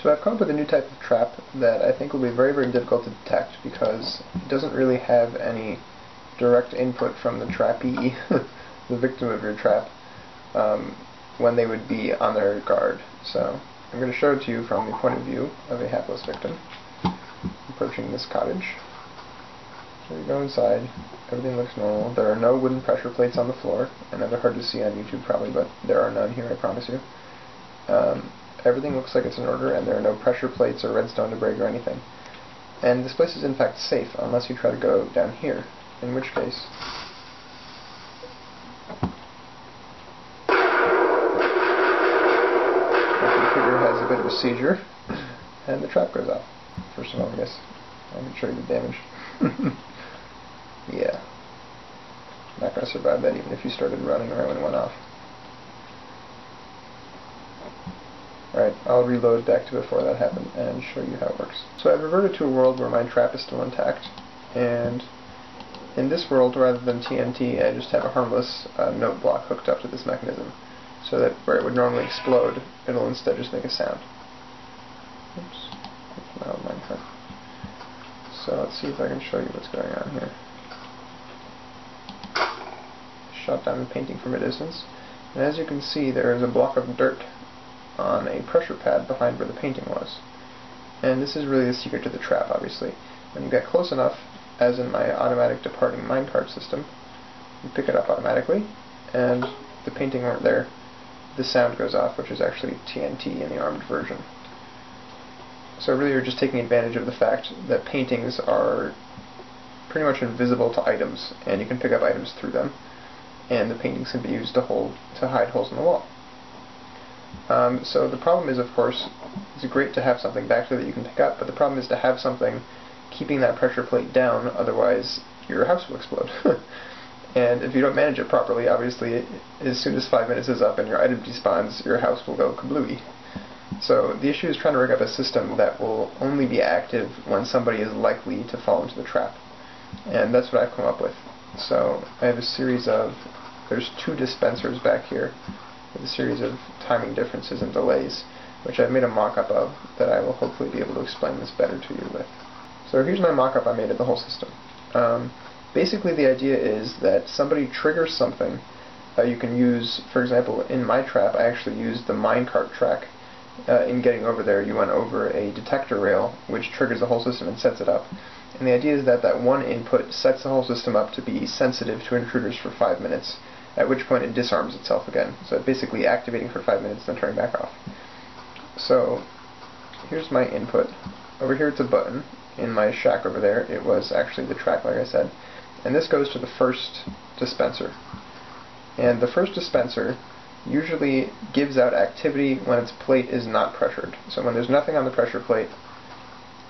So I've come up with a new type of trap that I think will be very, very difficult to detect because it doesn't really have any direct input from the trappee, the victim of your trap, when they would be on their guard. So I'm going to show it to you from the point of view of a hapless victim approaching this cottage. So you go inside, everything looks normal. There are no wooden pressure plates on the floor. I know they're hard to see on YouTube probably, but there are none here, I promise you. Everything looks like it's in order, and there are no pressure plates or redstone to break or anything. And this place is in fact safe, unless you try to go down here, in which case the computer has a bit of a seizure, and the trap goes off. First of all, I guess I can show you the damage. Yeah. Not going to survive that even if you started running right when it went off. Alright, I'll reload back to before that happened and show you how it works. So I've reverted to a world where my trap is still intact, and in this world, rather than TNT, I just have a harmless note block hooked up to this mechanism, so that where it would normally explode, it'll instead just make a sound. Oops, that's my old minecart. So let's see if I can show you what's going on here. Shot down the painting from a distance, and as you can see, there is a block of dirt on a pressure pad behind where the painting was. And this is really the secret to the trap, obviously. When you get close enough, as in my automatic departing minecart system, you pick it up automatically, and the painting weren't there. The sound goes off, which is actually TNT in the armed version. So really you're just taking advantage of the fact that paintings are pretty much invisible to items, and you can pick up items through them, and the paintings can be used to hide holes in the wall. So the problem is, of course, it's great to have something back there that you can pick up, but the problem is to have something keeping that pressure plate down, otherwise your house will explode. And if you don't manage it properly, obviously, as soon as 5 minutes is up and your item despawns, your house will go kablooey. So the issue is trying to rig up a system that will only be active when somebody is likely to fall into the trap. And that's what I've come up with. So I have a series of, there's 2 dispensers back here, with a series of timing differences and delays, which I've made a mock-up of that I will hopefully be able to explain this better to you with. So here's my mock-up I made of the whole system. Basically the idea is that somebody triggers something you can use. For example, in my trap I actually used the minecart track. In getting over there, you went over a detector rail which triggers the whole system and sets it up. And the idea is that that one input sets the whole system up to be sensitive to intruders for 5 minutes, at which point it disarms itself again. So basically activating for 5 minutes, then turning back off. So here's my input. Over here it's a button. In my shack over there, it was actually the track, like I said. And this goes to the first dispenser. And the first dispenser usually gives out activity when its plate is not pressured. So when there's nothing on the pressure plate,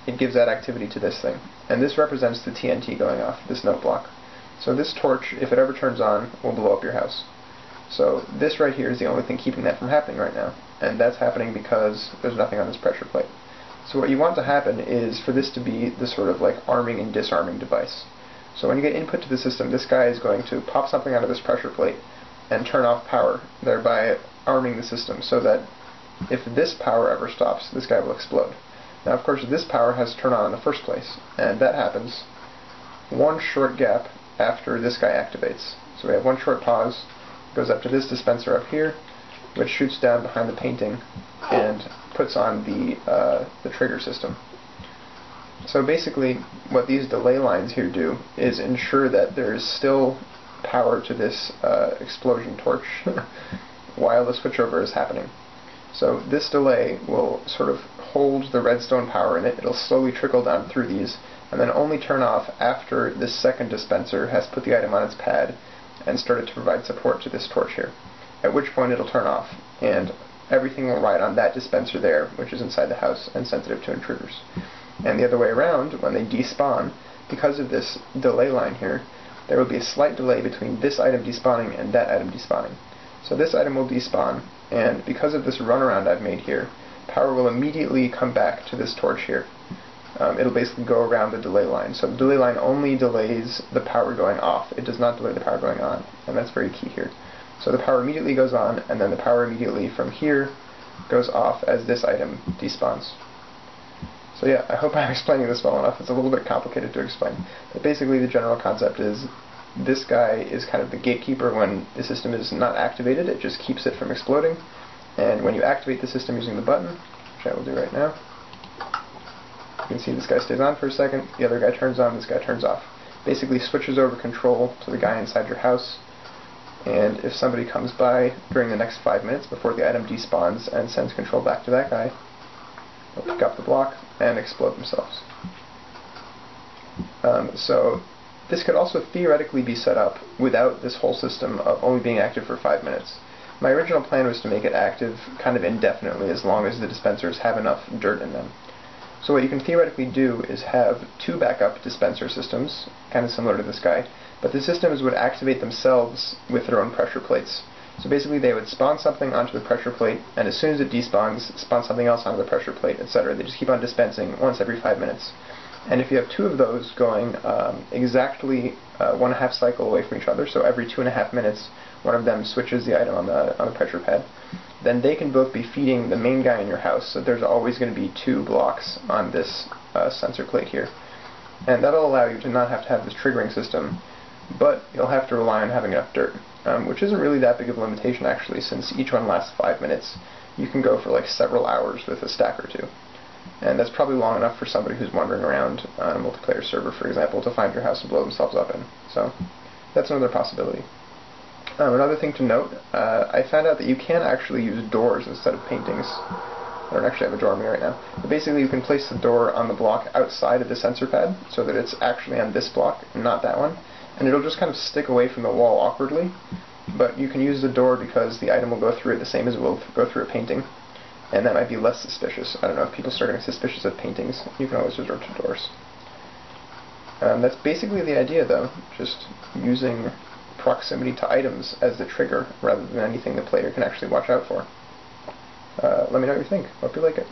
it gives that activity to this thing. And this represents the TNT going off, this note block. So this torch, if it ever turns on, will blow up your house. So this right here is the only thing keeping that from happening right now. And that's happening because there's nothing on this pressure plate. So what you want to happen is for this to be the sort of like arming and disarming device. So when you get input to the system, this guy is going to pop something out of this pressure plate and turn off power, thereby arming the system so that if this power ever stops, this guy will explode. Now of course this power has to turn on in the first place, and that happens one short gap after this guy activates. So we have one short pause, goes up to this dispenser up here, which shoots down behind the painting and puts on the trigger system. So basically what these delay lines here do is ensure that there is still power to this explosion torch while the switchover is happening. So this delay will sort of hold the redstone power in it. It'll slowly trickle down through these and then only turn off after this second dispenser has put the item on its pad and started to provide support to this torch here, at which point it'll turn off and everything will ride on that dispenser there, which is inside the house and sensitive to intruders. And the other way around, when they despawn, because of this delay line here, there will be a slight delay between this item despawning and that item despawning. So this item will despawn, and because of this runaround I've made here, power will immediately come back to this torch here. It'll basically go around the delay line. So the delay line only delays the power going off. It does not delay the power going on, and that's very key here. So the power immediately goes on, and then the power immediately from here goes off as this item despawns. So yeah, I hope I'm explaining this well enough. It's a little bit complicated to explain. But basically the general concept is this guy is kind of the gatekeeper when the system is not activated. It just keeps it from exploding. And when you activate the system using the button, which I will do right now, you can see this guy stays on for a second, the other guy turns on, this guy turns off. Basically switches over control to the guy inside your house, and if somebody comes by during the next 5 minutes before the item despawns and sends control back to that guy, they'll pick up the block and explode themselves. So this could also theoretically be set up without this whole system of only being active for 5 minutes. My original plan was to make it active kind of indefinitely as long as the dispensers have enough dirt in them. So what you can theoretically do is have 2 backup dispenser systems, kind of similar to this guy, but the systems would activate themselves with their own pressure plates. So basically they would spawn something onto the pressure plate, and as soon as it despawns, spawn something else onto the pressure plate, etc. They just keep on dispensing once every 5 minutes. And if you have 2 of those going exactly 1.5 cycle away from each other, so every 2.5 minutes one of them switches the item on the pressure pad, then they can both be feeding the main guy in your house, so there's always going to be 2 blocks on this sensor plate here. And that'll allow you to not have to have this triggering system, but you'll have to rely on having enough dirt, which isn't really that big of a limitation actually, since each one lasts 5 minutes. You can go for like several hours with a stack or 2. And that's probably long enough for somebody who's wandering around on a multiplayer server, for example, to find your house and blow themselves up in. So that's another possibility. Another thing to note, I found out that you can actually use doors instead of paintings. I don't actually have a door on me right now. But basically you can place the door on the block outside of the sensor pad so that it's actually on this block and not that one. And it'll just kind of stick away from the wall awkwardly. But you can use the door because the item will go through it the same as it will go through a painting. And that might be less suspicious. I don't know, if people start getting suspicious of paintings, you can always resort to doors. That's basically the idea though, just using proximity to items as the trigger rather than anything the player can actually watch out for. Let me know what you think. Hope you like it.